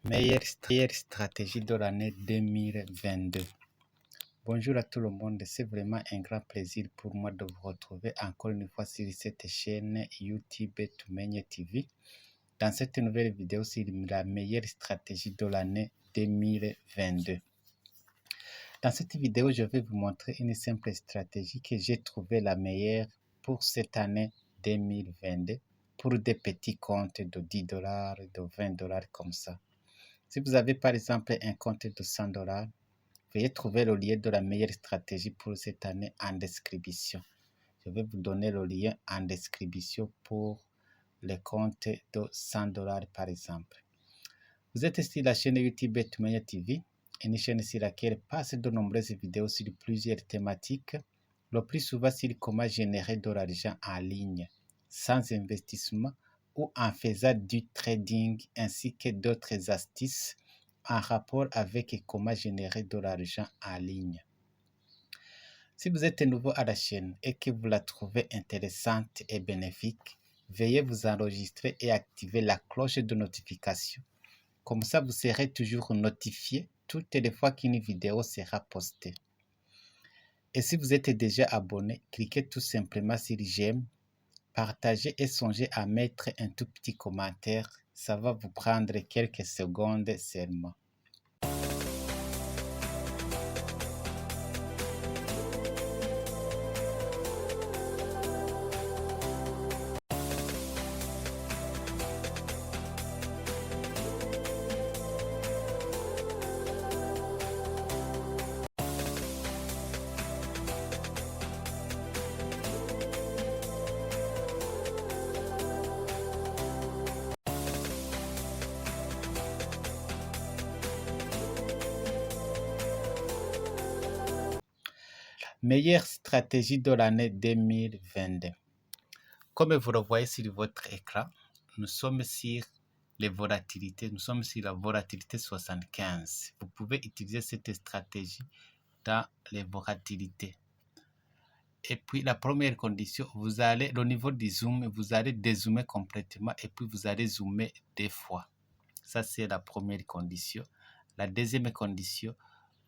Meilleure stratégie de l'année 2022. Bonjour à tout le monde, c'est vraiment un grand plaisir pour moi de vous retrouver encore une fois sur cette chaîne YouTube Tumenya TV. Dans cette nouvelle vidéo sur la meilleure stratégie de l'année 2022. Dans cette vidéo, je vais vous montrer une simple stratégie que j'ai trouvée la meilleure pour cette année 2022 pour des petits comptes de 10 $, de 20 $ comme ça. Si vous avez par exemple un compte de 100 $, veuillez trouver le lien de la meilleure stratégie pour cette année en description. Je vais vous donner le lien en description pour les comptes de 100 $ par exemple. Vous êtes sur la chaîne YouTube Tumenya TV, une chaîne sur laquelle passent de nombreuses vidéos sur plusieurs thématiques, le plus souvent sur comment générer de l'argent en ligne, sans investissement ou en faisant du trading ainsi que d'autres astuces en rapport avec comment générer de l'argent en ligne. Si vous êtes nouveau à la chaîne et que vous la trouvez intéressante et bénéfique, veuillez vous enregistrer et activer la cloche de notification. Comme ça, vous serez toujours notifié toutes les fois qu'une vidéo sera postée. Et si vous êtes déjà abonné, cliquez tout simplement sur j'aime, partagez et songez à mettre un tout petit commentaire. Ça va vous prendre quelques secondes seulement. Meilleure stratégie de l'année 2022. Comme vous le voyez sur votre écran, nous sommes sur les volatilités. Nous sommes sur la volatilité 75. Vous pouvez utiliser cette stratégie dans les volatilités. Et puis la première condition, vous allez, au niveau du zoom, vous allez dézoomer complètement et puis vous allez zoomer 2 fois. Ça, c'est la première condition. La deuxième condition,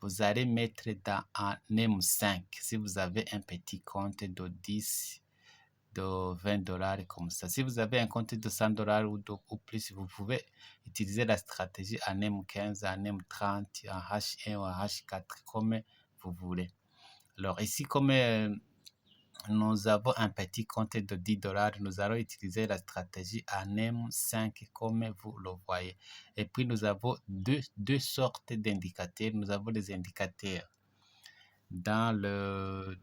vous allez mettre dans un M5 si vous avez un petit compte de 10, de 20 $ comme ça. Si vous avez un compte de 100 $ ou plus, vous pouvez utiliser la stratégie en M15, en M30, en H1 ou en H4 comme vous voulez. Alors ici, comme nous avons un petit compte de 10 $, nous allons utiliser la stratégie en M5 comme vous le voyez. Et puis nous avons deux sortes d'indicateurs. Nous avons des indicateurs dans le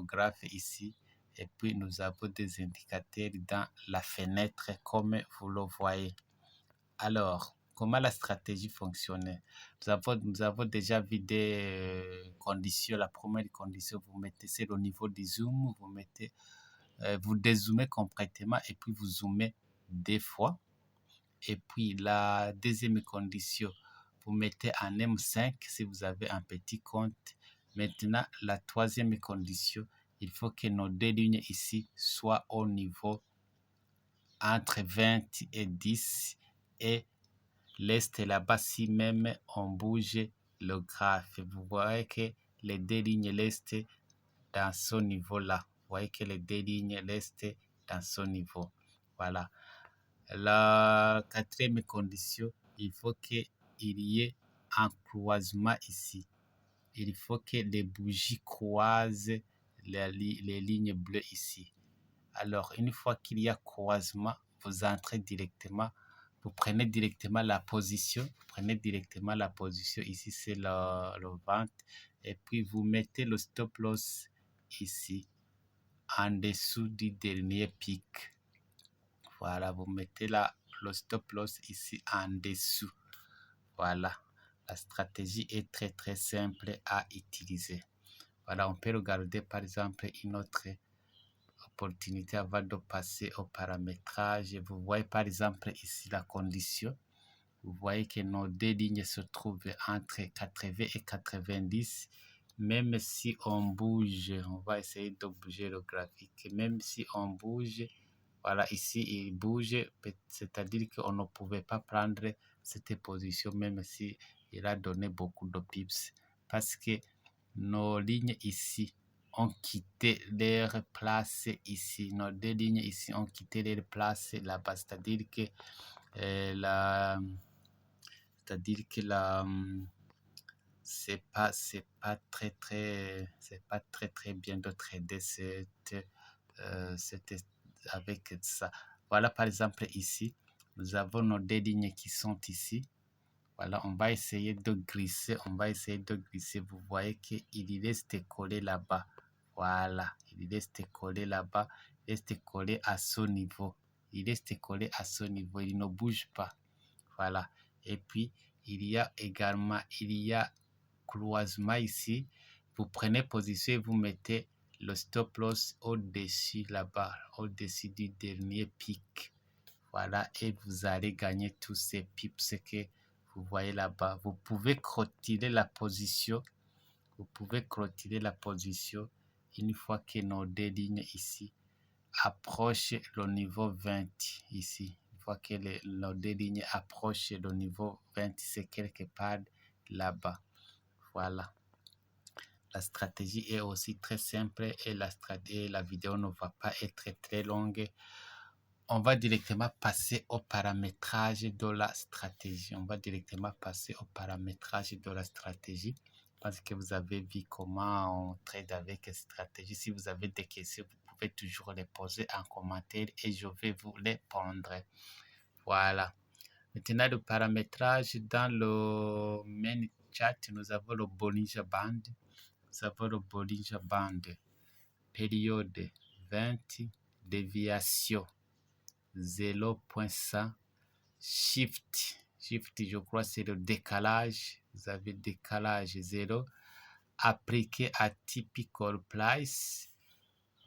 graphe ici. Et puis nous avons des indicateurs dans la fenêtre comme vous le voyez. Alors, comment la stratégie fonctionne? Nous avons déjà vu des conditions. La première condition, vous mettez, c'est au niveau du zoom, vous dézoomez complètement et puis vous zoomez 2 fois. Et puis la deuxième condition, vous mettez en M5 si vous avez un petit compte. Maintenant, la troisième condition, il faut que nos 2 lignes ici soient au niveau entre 20 et 10 et l'est là-bas, si même on bouge le graphe. Vous voyez que les 2 lignes l'est dans ce niveau-là. Vous voyez que les 2 lignes l'est dans ce niveau. Voilà. La quatrième condition, il faut qu'il y ait un croisement ici. Il faut que les bougies croisent les lignes bleues ici. Alors, une fois qu'il y a croisement, vous entrez directement, vous prenez directement la position. Vous prenez directement la position. Ici, c'est le ventre. Et puis, vous mettez le stop loss ici, en dessous du dernier pic. Voilà, vous mettez le stop loss ici en dessous. Voilà, la stratégie est très très simple à utiliser. Voilà, on peut regarder par exemple une autre opportunité avant de passer au paramétrage. Vous voyez par exemple ici la condition. Vous voyez que nos 2 lignes se trouvent entre 80 et 90. Même si on bouge, on va essayer de bouger le graphique. Même si on bouge Voilà, ici, il bouge, c'est-à-dire qu'on ne pouvait pas prendre cette position, même si il a donné beaucoup de pips, parce que nos lignes ici ont quitté leur place ici. Nos deux lignes ici ont quitté leur place là-bas, c'est-à-dire que c'est pas très bien de trader avec ça. Voilà, par exemple, ici, nous avons nos deux lignes qui sont ici. Voilà, on va essayer de glisser, Vous voyez qu'il reste collé là-bas. Voilà, il reste collé là-bas, il reste collé à ce niveau. Il ne bouge pas. Voilà, et puis, il y a croisement ici. Vous prenez position et vous mettez le stop loss au-dessus là-bas, au-dessus du dernier pic. Voilà, et vous allez gagner tous ces pips que vous voyez là-bas. Vous pouvez clôturer la position. Une fois que nos deux lignes ici approchent le niveau 20 ici. Une fois que nos deux lignes approchent le niveau 20, c'est quelque part là-bas. Voilà. La stratégie est aussi très simple et la vidéo ne va pas être très longue. On va directement passer au paramétrage de la stratégie. Parce que vous avez vu comment on trade avec stratégie. Si vous avez des questions, vous pouvez toujours les poser en commentaire et je vais vous répondre. Voilà. Maintenant, le paramétrage dans le main chat, nous avons le Bollinger Band. Période 20, déviation 0.100, shift, je crois c'est le décalage. Vous avez décalage 0, appliqué à typical price.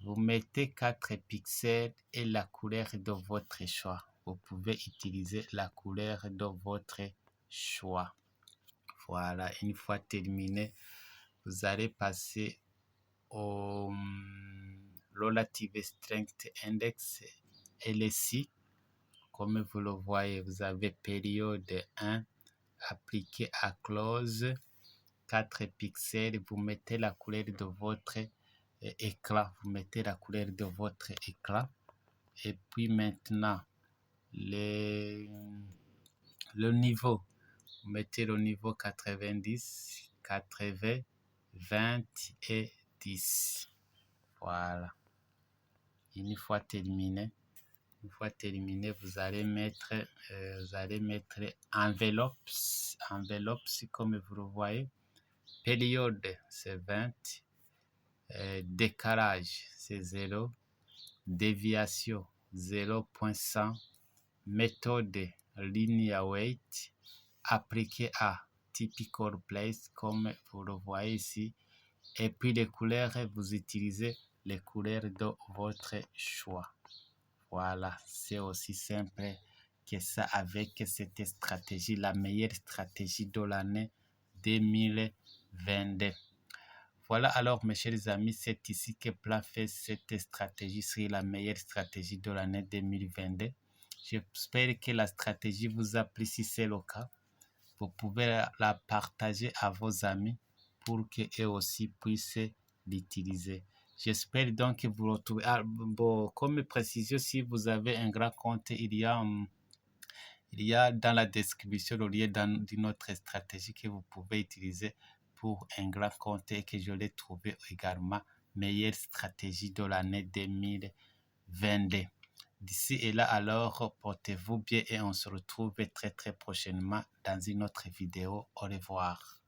Vous mettez 4 pixels et la couleur de votre choix. Vous pouvez utiliser la couleur de votre choix. Voilà, une fois terminé, vous allez passer au Relative Strength Index, LSI. Comme vous le voyez, vous avez période 1 appliqué à close, 4 pixels. Vous mettez la couleur de votre écran. Et puis maintenant, le niveau. Vous mettez le niveau 90, 80, 20 et 10. Voilà. Une fois terminé, vous allez mettre enveloppes comme vous le voyez. Période, c'est 20. Décalage, c'est 0. Déviation, 0.100. Méthode, linear weight, appliqué à typical place, comme vous le voyez ici. Et puis les couleurs, vous utilisez les couleurs de votre choix. Voilà, c'est aussi simple que ça avec cette stratégie, la meilleure stratégie de l'année 2022. Voilà alors mes chers amis, c'est ici que Plan fait cette stratégie sur la meilleure stratégie de l'année 2022. J'espère que la stratégie vous a plu. Si c'est le cas, vous pouvez la partager à vos amis pour qu'eux aussi puissent l'utiliser. J'espère donc que vous retrouvez. Comme précision, si vous avez un grand compte, il y a dans la description le lien d'une autre stratégie que vous pouvez utiliser pour un grand compte et que je l'ai trouvé également meilleure stratégie de l'année 2022. D'ici et là, alors, portez-vous bien et on se retrouve très très prochainement dans une autre vidéo. Au revoir.